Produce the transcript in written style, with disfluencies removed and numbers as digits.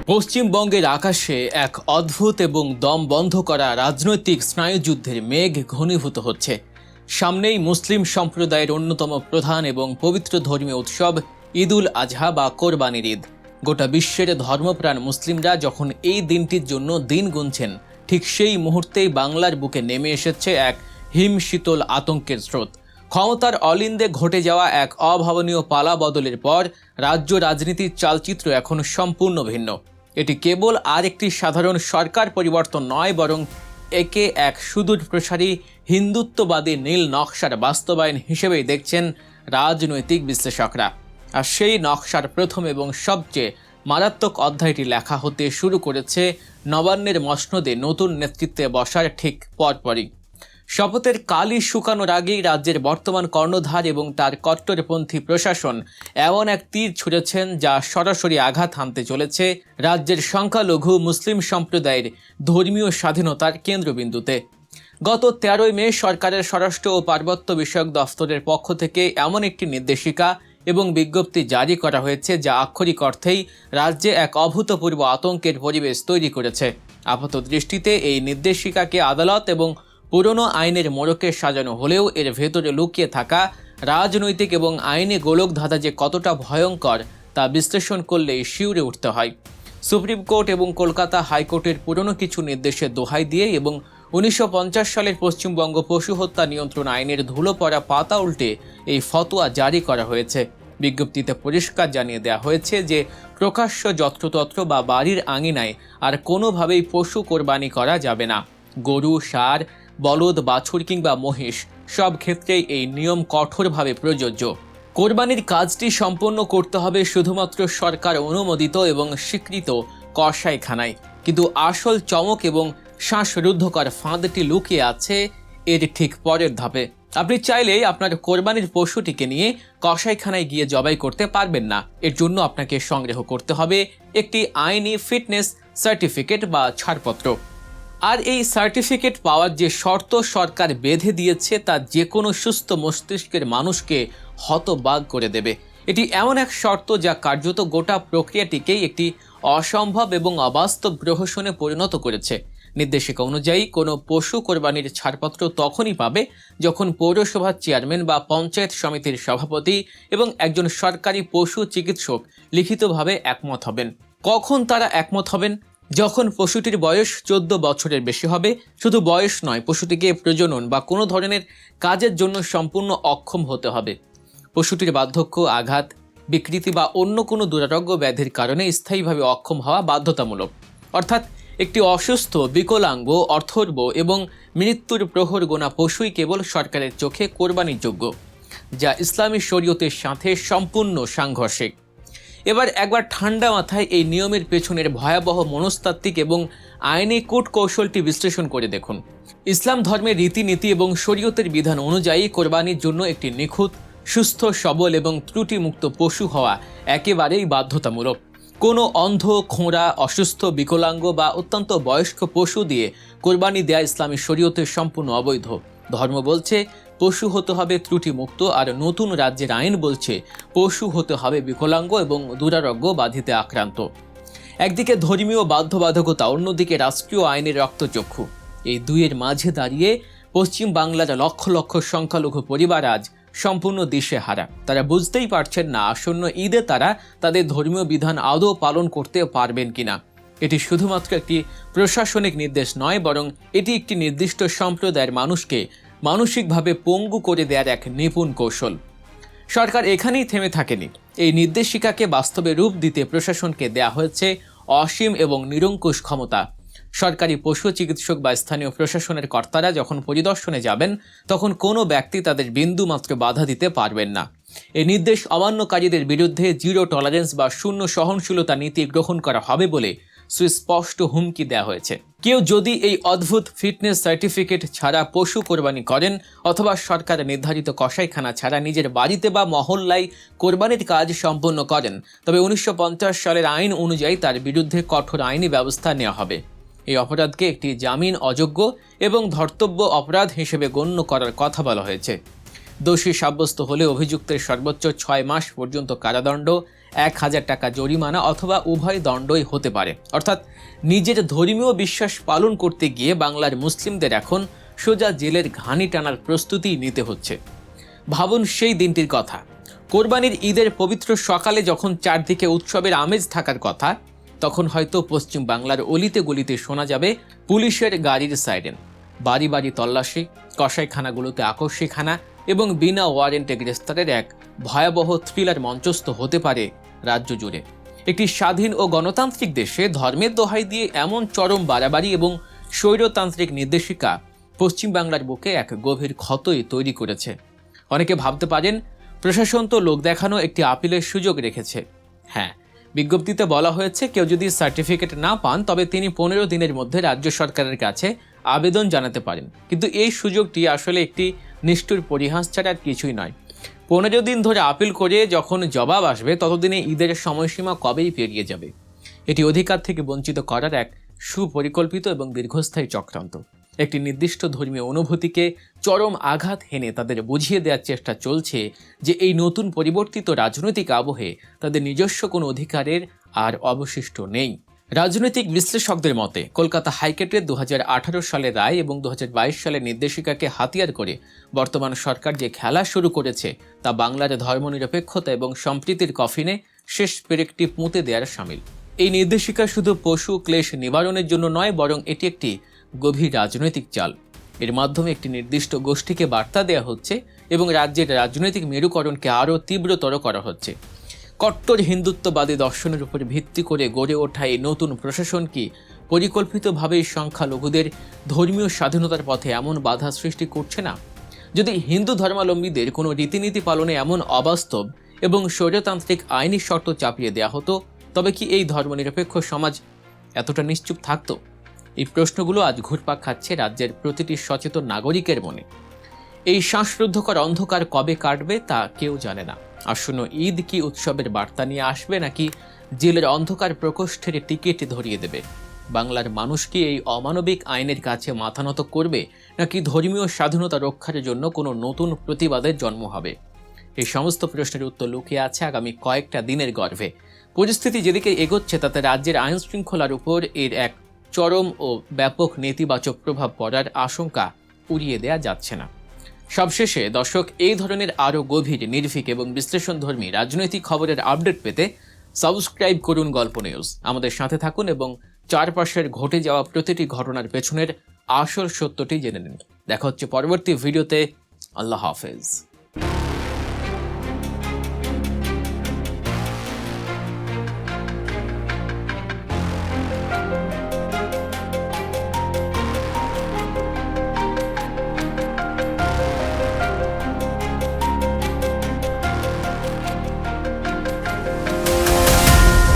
পশ্চিমবঙ্গের আকাশে এক অদ্ভুত এবং দম বন্ধ করা রাজনৈতিক স্নায়ুযুদ্ধের মেঘ ঘনীভূত হচ্ছে। সামনেই মুসলিম সম্প্রদায়ের অন্যতম প্রধান এবং পবিত্র ধর্মীয় উৎসব ঈদুল আজহা বা কোরবানির ঈদ। গোটা বিশ্বের ধর্মপ্রাণ মুসলিমরা যখন এই দিনটির জন্য দিন গুনছেন, ঠিক সেই মুহূর্তেই বাংলার বুকে নেমে এসেছে এক হিমশীতল আতঙ্কের স্রোত। ক্ষমতার অলিন্দে ঘটে যাওয়া এক অভাবনীয় পালা বদলের পর রাজ্য রাজনীতির চালচিত্র এখন সম্পূর্ণ ভিন্ন। এটি কেবল আর একটি সাধারণ সরকার পরিবর্তন নয়, বরং একে এক সুদূর প্রসারী হিন্দুত্ববাদী নীল নকশার বাস্তবায়ন হিসেবেই দেখছেন রাজনৈতিক বিশ্লেষকরা। আর সেই নকশার প্রথম এবং সবচেয়ে মারাত্মক অধ্যায়টি লেখা হতে শুরু করেছে নবান্নের মসনদে নতুন নেতৃত্বে বসার ঠিক পরপরই। শপথের কালি শুকানোর আগেই রাজ্যের বর্তমান কর্ণধার এবং তার কট্টরপন্থী প্রশাসন এমন এক তীর ছুঁড়েছেন যা সরাসরি আঘাত হানতে চলেছে রাজ্যের সংখ্যালঘু মুসলিম সম্প্রদায়ের ধর্মীয় স্বাধীনতার কেন্দ্রবিন্দুতে। গত 13 মে সরকারের স্বরাষ্ট্র ও পার্বত্য বিষয়ক দফতরের পক্ষ থেকে এমন একটি নির্দেশিকা এবং বিজ্ঞপ্তি জারি করা হয়েছে যা আক্ষরিক অর্থেই রাজ্যে এক অভূতপূর্ব আতঙ্কের পরিবেশ তৈরি করেছে। আপাত দৃষ্টিতে এই নির্দেশিকাকে আদালত এবং পুরনো আইনের মোড়কে সাজানো হলেও এর ভেতরে লুকিয়ে থাকা রাজনৈতিক এবং আইনি গোলকধাঁধা যে কতটা ভয়ঙ্কর তা বিশ্লেষণ করলেই শিউরে উঠতে হয়। সুপ্রিম কোর্ট এবং কলকাতা হাইকোর্টের পুরনো কিছু নির্দেশের দোহাই দিয়ে এবং 1950 সালের পশ্চিমবঙ্গ পশু হত্যা নিয়ন্ত্রণ আইনের ধুলো পড়া পাতা উল্টে এই ফতোয়া জারি করা হয়েছে। বিজ্ঞপ্তিতে পরিষ্কার জানিয়ে দেওয়া হয়েছে যে প্রকাশ্য যত্রতত্র বা বাড়ির আঙিনায় আর কোনোভাবেই পশু কোরবানি করা যাবে না। গরু, ষাঁড়, বলদ, বাছুর কিংবা মহিষ সব ক্ষেত্রেই এই নিয়ম কঠোরভাবে প্রযোজ্য। কোরবানির কাজটি সম্পন্ন করতে হবে শুধুমাত্র সরকার অনুমোদিত এবং স্বীকৃত কসাইখানায়। কিন্তু আসল চমক এবং শ্বাসরুদ্ধকর ফাঁদটি লুকিয়ে আছে এর ঠিক পরের ধাপে। আপনি চাইলেই আপনার কোরবানির পশুটিকে নিয়ে কসাইখানায় গিয়ে জবাই করতে পারবেন না। এর জন্য আপনাকে সংগ্রহ করতে হবে একটি আইনি ফিটনেস সার্টিফিকেট বা ছাড়পত্র। আর এই সার্টিফিকেট পাওয়ার যে শর্ত সরকার বেঁধে দিয়েছে তা যে কোনো সুস্থ মস্তিষ্কের মানুষকে হতবাক করে দেবে। এটি এমন এক শর্ত যা কার্যত গোটা প্রক্রিয়াটিকেই একটি অসম্ভব এবং অবাস্তব প্রহসনে পরিণত করেছে। নির্দেশিকা অনুযায়ী কোনো পশু কোরবানির ছাড়পত্র তখনই পাবে যখন পৌরসভার চেয়ারম্যান বা পঞ্চায়েত সমিতির সভাপতি এবং একজন সরকারি পশু চিকিৎসক লিখিতভাবে একমত হবেন। কখন তারা একমত হবেন? যখন পশুটির বয়স 14 বছরের বেশি হবে। শুধু বয়স নয়, পশুটিকে প্রজনন বা কোনো ধরনের কাজের জন্য সম্পূর্ণ অক্ষম হতে হবে। পশুটির বার্ধক্য, আঘাত, বিকৃতি বা অন্য কোনো দুরারোগ্য ব্যাধির কারণে স্থায়ীভাবে অক্ষম হওয়া বাধ্যতামূলক। অর্থাৎ একটি অসুস্থ, বিকলাঙ্গ, অথর্ব এবং মৃত্যুর প্রহর গোনা পশুই কেবল সরকারের চোখে কোরবানির যোগ্য, যা ইসলামী শরীয়তের সাথে সম্পূর্ণ সাংঘর্ষিক। এবার একবার ঠান্ডা মাথায় এই নিয়মের পেছনের ভয়াবহ মনস্তাত্ত্বিক এবং আইনি কূটকৌশলটি বিশ্লেষণ করে দেখুন। ইসলাম ধর্মের রীতিনীতি এবং শরীয়তের বিধান অনুযায়ী কোরবানির জন্য একটি নিখুঁত, সুস্থ, সবল এবং ত্রুটিমুক্ত পশু হওয়া একেবারেই বাধ্যতামূলক। কোনো অন্ধ, খোঁড়া, অসুস্থ, বিকলাঙ্গ বা অত্যন্ত বয়স্ক পশু দিয়ে কোরবানি দেয়া ইসলামী শরীয়তের সম্পূর্ণ অবৈধ। ধর্ম বলছে পশু হতে হবে ত্রুটিমুক্ত, আর নতুন রাজ্যের আইন বলছে পশু হতে হবে বিকলাঙ্গ এবং দুরারোগ্য ব্যাধিতে আক্রান্ত। একদিকে ধর্মীয় বাধ্যবাধকতা, অন্যদিকে রাষ্ট্রীয় আইনের রক্তচক্ষু। এই দুইয়ের মাঝে দাঁড়িয়ে পশ্চিম বাংলার লক্ষ লক্ষ সংখ্যালঘু পরিবার আজ সম্পূর্ণ দিশেহারা। তারা বুঝতেই পারছেন না আসন্ন ঈদে তারা তাদের ধর্মীয় বিধান আদৌ পালন করতে পারবেন কিনা। এটি শুধুমাত্র একটি প্রশাসনিক নির্দেশ নয়, বরং এটি একটি নির্দিষ্ট সম্প্রদায়ের মানুষকে মানসিকভাবে পঙ্গু করে দেওয়ার এক নিপুণ কৌশল। সরকার এখানেই থেমে থাকেনি। এই নির্দেশিকাকে বাস্তবে রূপ দিতে প্রশাসনকে দেয়া হয়েছে অসীম এবং নিরঙ্কুশ ক্ষমতা। সরকারি পশু চিকিৎসক বা স্থানীয় প্রশাসনের কর্তারা যখন পরিদর্শনে যাবেন, তখন কোনো ব্যক্তি তাদের বিন্দুমাত্র বাধা দিতে পারবেন না। এই নির্দেশ অমান্যকারীদের বিরুদ্ধে জিরো টলারেন্স বা শূন্য সহনশীলতা নীতি গ্রহণ করা হবে বলে সুস্পষ্ট হুমকি দেওয়া হয়েছে। কেউ যদি এই অদ্ভুত ফিটনেস সার্টিফিকেট ছাড়া পশু কোরবানি করেন অথবা সরকার নির্ধারিত কসাইখানা ছাড়া নিজের বাড়িতে বা মহল্লায় কোরবানির কাজ সম্পন্ন করেন, তবে 1950 সালের আইন অনুযায়ী তার বিরুদ্ধে কঠোর আইনি ব্যবস্থা নেওয়া হবে। এই অপরাধকে একটি জামিন অযোগ্য এবং ধর্তব্য অপরাধ হিসেবে গণ্য করার কথা বলা হয়েছে। দোষী সাব্যস্ত হলে অভিযুক্তের সর্বোচ্চ 6 মাস পর্যন্ত কারাদণ্ড, 1,000 টাকা জরিমানা অথবা উভয় দণ্ডই হতে পারে। অর্থাৎ নিজের ধর্মীয় বিশ্বাস পালন করতে গিয়ে বাংলার মুসলিমদের এখন সোজা জেলের ঘানি টানার প্রস্তুতি নিতে হচ্ছে। ভাবুন সেই দিনটির কথা, কোরবানির ঈদের পবিত্র সকালে যখন চারদিকে উৎসবের আমেজ থাকার কথা, তখন হয়তো পশ্চিম বাংলার অলিতে গলিতে শোনা যাবে পুলিশের গাড়ির সাইরেন, বাড়ি বাড়ি তল্লাশি, কসাইখানাগুলোতে আকস্মিক হানা এবং বিনা ওয়ারেন্টে গ্রেফতারের এক ভয়াবহ থ্রিলার মঞ্চস্থ হতে পারে রাজ্য জুড়ে। একটি স্বাধীন ও গণতান্ত্রিক দেশে ধর্মের দোহাই দিয়ে এমন চরম বাড়াবাড়ি এবং স্বৈরতান্ত্রিক নির্দেশিকা পশ্চিম বাংলার বুকে এক গভীর ক্ষতই তৈরি করেছে। অনেকে ভাবতে পারেন প্রশাসন তো লোক দেখানো একটি আপিলের সুযোগ রেখেছে। হ্যাঁ, বিজ্ঞপ্তিতে বলা হয়েছে কেউ যদি সার্টিফিকেট না পান তবে তিনি 15 দিনের মধ্যে রাজ্য সরকারের কাছে আবেদন জানাতে পারেন। কিন্তু এই সুযোগটি আসলে একটি নিষ্ঠুর পরিহাস ছাড়া আর কিছুই নয়। 15 দিন ধরে আপিল করে যখন জবাব আসবে ততদিনে ঈদের সময়সীমা কবেই পেরিয়ে যাবে। এটি অধিকার থেকে বঞ্চিত করার এক সুপরিকল্পিত এবং দীর্ঘস্থায়ী চক্রান্ত। একটি নির্দিষ্ট ধর্মীয় অনুভূতিকে চরম আঘাত হেনে তাদের বুঝিয়ে দেওয়ার চেষ্টা চলছে যে এই নতুন পরিবর্তিত রাজনৈতিক আবহে তাদের নিজস্ব কোনো অধিকারের আর অবশিষ্ট নেই। রাজনৈতিক বিশ্লেষকদের মতে কলকাতা হাইকোর্টের 2018 সালের রায় এবং 2022 সালের নির্দেশিকাকে হাতিয়ার করে বর্তমান সরকার যে খেলা শুরু করেছে তা বাংলার ধর্মনিরপেক্ষতা এবং সম্প্রীতির কফিনে শেষ পেরেকটি পুঁতে দেওয়ার শামিল। এই নির্দেশিকা শুধু পশু ক্লেশ নিবারণের জন্য নয়, বরং এটি একটি গভীর রাজনৈতিক চাল। এর মাধ্যমে একটি নির্দিষ্ট গোষ্ঠীকে বার্তা দেওয়া হচ্ছে এবং রাজ্যের রাজনৈতিক মেরুকরণকে আরও তীব্রতর করা হচ্ছে। কট্টর হিন্দুত্ববাদী দর্শনের উপর ভিত্তি করে গড়ে ওঠা এই নতুন প্রশাসন কি পরিকল্পিতভাবেই সংখ্যালঘুদের ধর্মীয় স্বাধীনতার পথে এমন বাধা সৃষ্টি করছে না? যদি হিন্দু ধর্মাবলম্বীদের কোনো রীতিনীতি পালনে এমন অবাস্তব এবং স্বৈরতান্ত্রিক আইনি শর্ত চাপিয়ে দেওয়া হতো, তবে কি এই ধর্মনিরপেক্ষ সমাজ এতটা নিশ্চুপ থাকতো? এই প্রশ্নগুলো আজ ঘুরপাক খাচ্ছে রাজ্যের প্রতিটি সচেতন নাগরিকের মনে। এই শ্বাসরুদ্ধকর অন্ধকার কবে কাটবে তা কেউ জানে না। আসন্ন ঈদ কি উৎসবের বার্তা নিয়ে আসবে, নাকি জেলের অন্ধকার প্রকোষ্ঠের টিকিট ধরিয়ে দেবে? বাংলার মানুষ কি এই অমানবিক আইনের কাছে মাথা নত করবে, নাকি ধর্মীয় স্বাধীনতা রক্ষার জন্য কোনো নতুন প্রতিবাদের জন্ম হবে? এই সমস্ত প্রশ্নের উত্তর লুকিয়ে আছে আগামী কয়েকটা দিনের গর্ভে। পরিস্থিতি যেদিকে এগোচ্ছে তাতে রাজ্যের আইন শৃঙ্খলার উপর এর এক চরম ও ব্যাপক নেতিবাচক প্রভাব পড়ার আশঙ্কা উড়িয়ে দেয়া যাচ্ছে না। সবশেষে দর্শক, এই ধরনের আরও গভীর, নির্ভীক এবং বিশ্লেষণধর্মী রাজনৈতিক খবরের আপডেট পেতে সাবস্ক্রাইব করুন গল্প নিউজ। আমাদের সাথে থাকুন এবং চারপাশের ঘটে যাওয়া প্রতিটি ঘটনার পেছনের আসল সত্যটি জেনে নিন। দেখা হচ্ছে পরবর্তী ভিডিওতে। আল্লাহ হাফেজ।